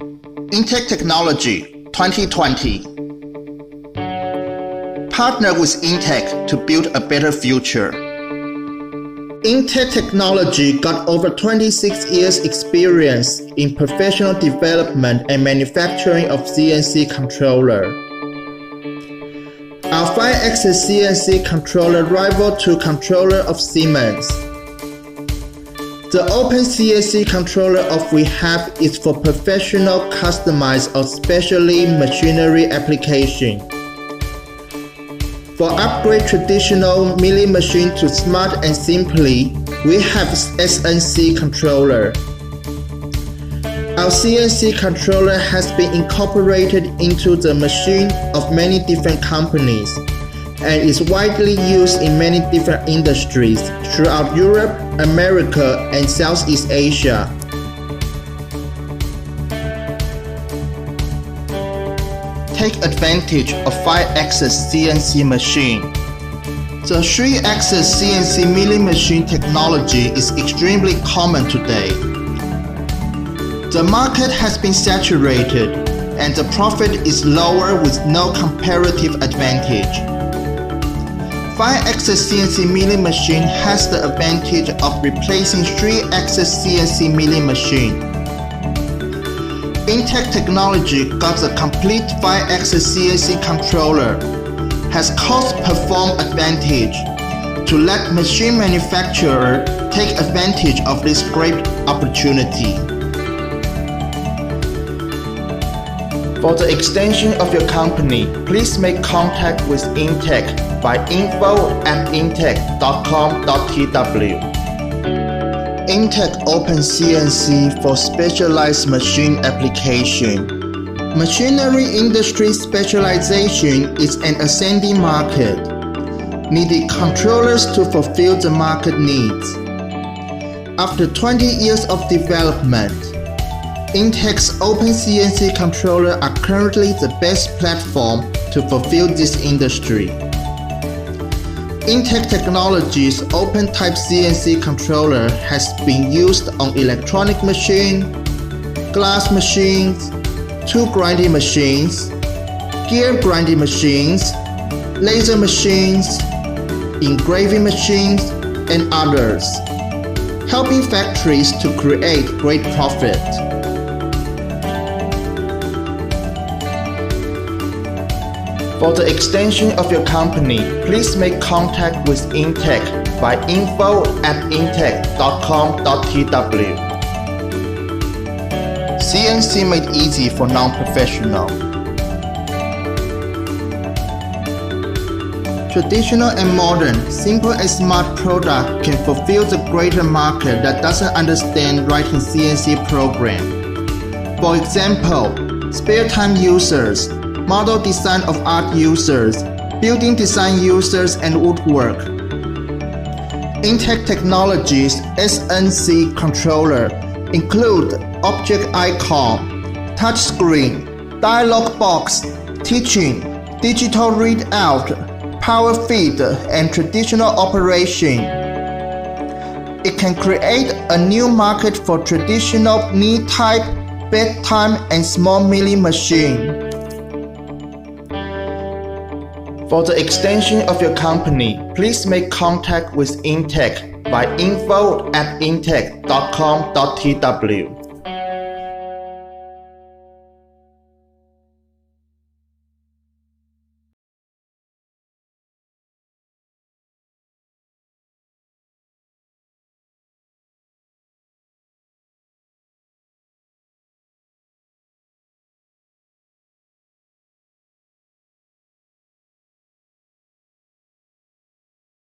Intek Technology 2020. Partner with Intek to build a better future. Intek Technology got over 26 years experience in professional development and manufacturing of CNC Controller. Our 5-axis CNC Controller rival to controller of SIMENS. The open CNC Controller of we have is for professional, customized or specially machinery application. For upgrade traditional milling machine to smart and simply, we have SNC Controller. Our CNC Controller has been incorporated into the machine of many different companies and is widely used in many different industries throughout Europe, America, and Southeast Asia. Take advantage of 5-axis CNC machine. The 3-axis CNC milling machine technology is extremely common today. The market has been saturated and the profit is lower with no comparative advantage. 5-axis CNC milling machine has the advantage of replacing 3-axis CNC milling machine. Intek Technology got the complete 5-axis CNC controller, has cost-perform advantage to let machine manufacturer take advantage of this great opportunity. For the extension of your company, please make contact with Intek by info@intek.com.tw. Intek Open CNC for specialized machine application. Machinery industry specialization is an ascending market, needing controllers to fulfill the market needs. After 20 years of development, Intek's Open CNC Controller are currently the best platform to fulfill this industry. Intek Technology's OpenType CNC Controller has been used on electronic machine, glass machines, tool grinding machines, gear grinding machines, laser machines, engraving machines, and others, helping factories to create great profit. For the extension of your company, please make contact with Intek by info@intek.com.tw. CNC made easy for non-professional. Traditional and modern, simple and smart product can fulfill the greater market that doesn't understand writing CNC program. For example, spare time users, model design of art users, building design users, and woodwork. Intek Technology's SNC Controller include object icon, touchscreen, dialog box, teaching, digital readout, power feed, and traditional operation. It can create a new market for traditional knee type, bedtime, and small milling machine. For the extension of your company, please make contact with Intek by info@intek.com.tw.